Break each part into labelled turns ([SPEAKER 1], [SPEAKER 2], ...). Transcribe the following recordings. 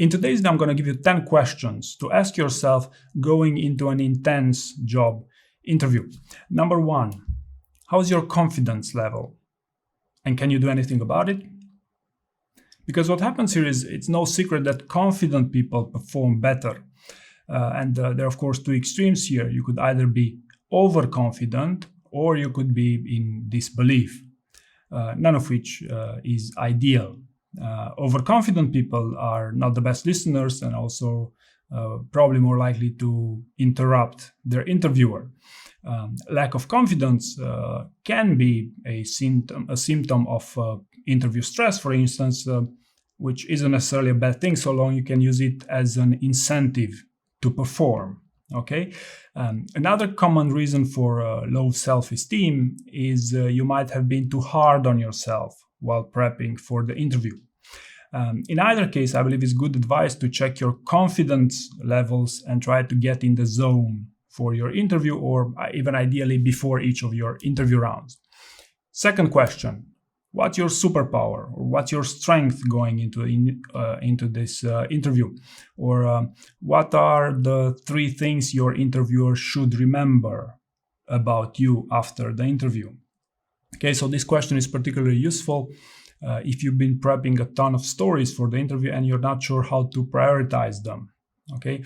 [SPEAKER 1] In today's video, I'm going to give you 10 questions to ask yourself going into an intense job interview. Number 1, how's your confidence level? And can you do anything about it? Because what happens here is it's no secret that confident people perform better. There are, of course, two extremes here. You could either be overconfident or you could be in disbelief, none of which is ideal. Overconfident people are not the best listeners and also probably more likely to interrupt their interviewer. Lack of confidence can be a symptom of interview stress, for instance, which isn't necessarily a bad thing so long you can use it as an incentive to perform. Okay. Another common reason for low self-esteem is you might have been too hard on yourself while prepping for the interview. In either case, I believe it's good advice to check your confidence levels and try to get in the zone for your interview, or even ideally before each of your interview rounds. Second question, what's your superpower, or what's your strength going into this interview? Or what are the 3 things your interviewer should remember about you after the interview? Okay, so this question is particularly useful if you've been prepping a ton of stories for the interview and you're not sure how to prioritize them. Okay,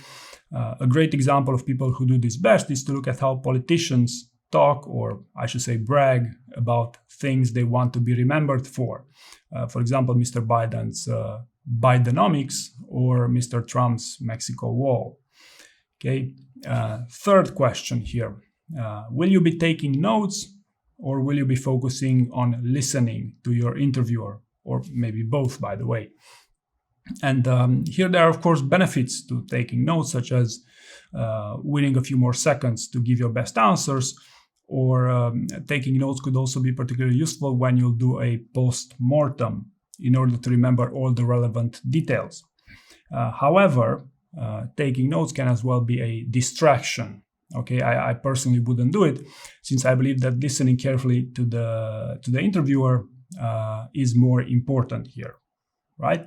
[SPEAKER 1] a great example of people who do this best is to look at how politicians talk, or I should say brag, about things they want to be remembered for. For example, Mr. Biden's Bidenomics or Mr. Trump's Mexico wall. Okay, third question here. Will you be taking notes, or will you be focusing on listening to your interviewer, or maybe both, by the way? And here there are, of course, benefits to taking notes, such as winning a few more seconds to give your best answers, or taking notes could also be particularly useful when you'll do a post-mortem in order to remember all the relevant details. However, taking notes can as well be a distraction. Okay, I personally wouldn't do it, since I believe that listening carefully to the interviewer is more important here, right?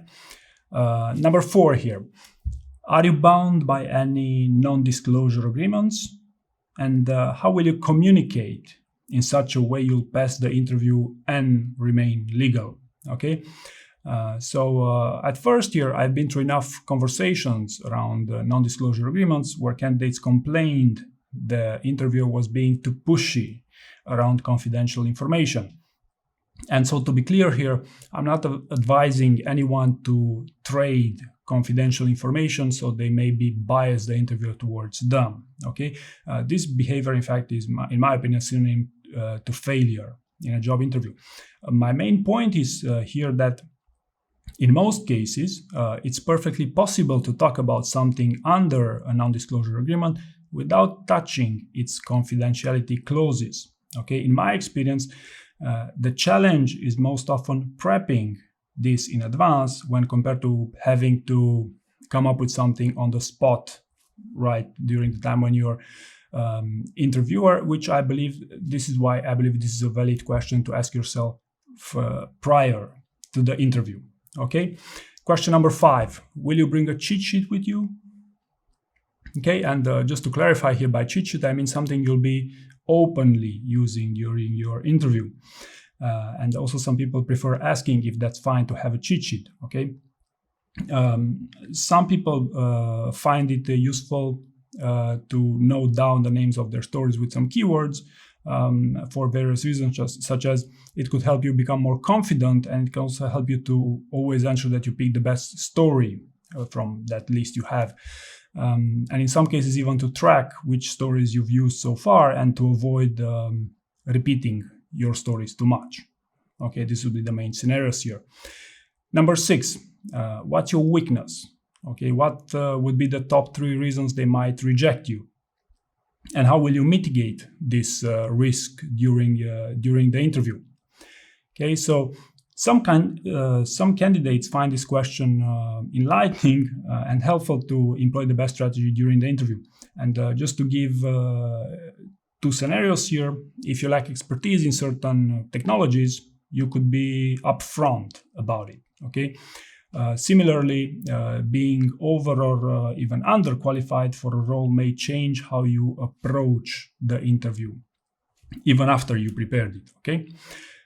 [SPEAKER 1] Number 4 here. Are you bound by any non-disclosure agreements? And how will you communicate in such a way you'll pass the interview and remain legal? Okay. So at first here, I've been through enough conversations around non-disclosure agreements where candidates complained the interviewer was being too pushy around confidential information. And so to be clear here, I'm not advising anyone to trade confidential information so they may be biased the interviewer towards them. Okay, this behavior, in fact, is, in my opinion, synonym to failure in a job interview. My main point is here that in most cases, it's perfectly possible to talk about something under a non-disclosure agreement without touching its confidentiality clauses. Okay, in my experience, the challenge is most often prepping this in advance when compared to having to come up with something on the spot right during the time when you're interviewer, which I believe this is why I believe this is a valid question to ask yourself prior to the interview. Okay, question number 5, will you bring a cheat sheet with you? Okay, and just to clarify here, by cheat sheet I mean something you'll be openly using during your interview. And also some people prefer asking if that's fine to have a cheat sheet. Okay, some people find it useful to note down the names of their stories with some keywords for various reasons, such as it could help you become more confident, and it can also help you to always ensure that you pick the best story from that list you have. And in some cases, even to track which stories you've used so far and to avoid repeating your stories too much. Okay, this would be the main scenarios here. Number 6, what's your weakness? Okay, what would be the top 3 reasons they might reject you? And how will you mitigate this risk during the interview? Okay, so some candidates find this question enlightening and helpful to employ the best strategy during the interview. And just to give 2 scenarios here, if you lack expertise in certain technologies, you could be upfront about it. Okay, Similarly, being over or even underqualified for a role may change how you approach the interview, even after you prepared it. Okay.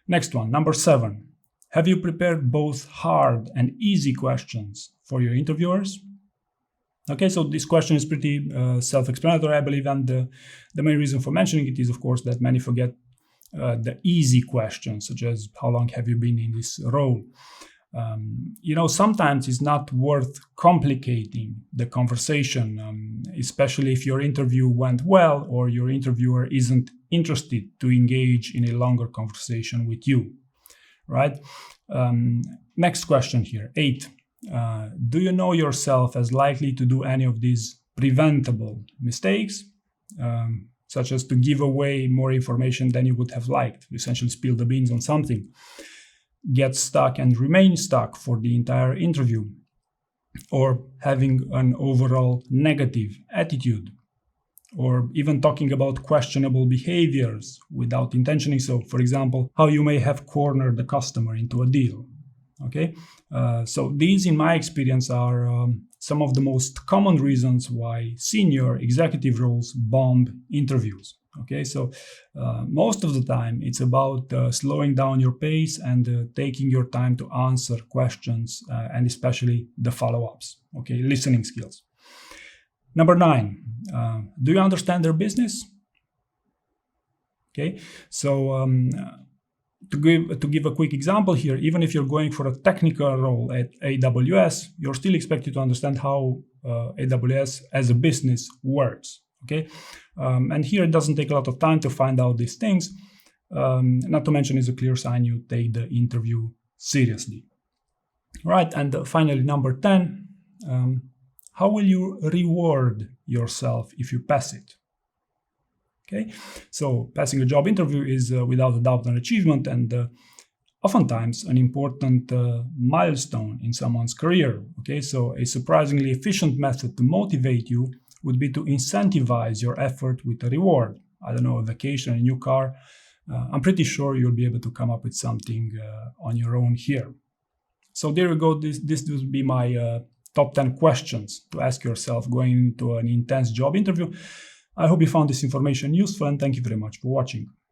[SPEAKER 1] Next one, number 7. Have you prepared both hard and easy questions for your interviewers? Okay, so this question is pretty self-explanatory, I believe, and the main reason for mentioning it is, of course, that many forget the easy questions, such as how long have you been in this role? Sometimes it's not worth complicating the conversation, especially if your interview went well or your interviewer isn't interested to engage in a longer conversation with you, right? Next question here, 8. Do you know yourself as likely to do any of these preventable mistakes, such as to give away more information than you would have liked, essentially spill the beans on something, get stuck and remain stuck for the entire interview, or having an overall negative attitude, or even talking about questionable behaviors without intentioning so? For example, how you may have cornered the customer into a deal. Okay, so these, in my experience, are some of the most common reasons why senior executive roles bomb interviews. Okay, so most of the time it's about slowing down your pace and taking your time to answer questions, and especially the follow-ups. Okay, listening skills. Number 9, do you understand their business? Okay, so to give a quick example here, even if you're going for a technical role at AWS, you're still expected to understand how AWS as a business works. Okay, and here it doesn't take a lot of time to find out these things. Not to mention, it's a clear sign you take the interview seriously. Right, and finally, number 10, how will you reward yourself if you pass it? Okay, so passing a job interview is without a doubt an achievement, and oftentimes an important milestone in someone's career. Okay, so a surprisingly efficient method to motivate you would be to incentivize your effort with a reward. I don't know, a vacation, a new car. I'm pretty sure you'll be able to come up with something on your own here. So there you go. This will be my top 10 questions to ask yourself going into an intense job interview. I hope you found this information useful, and thank you very much for watching.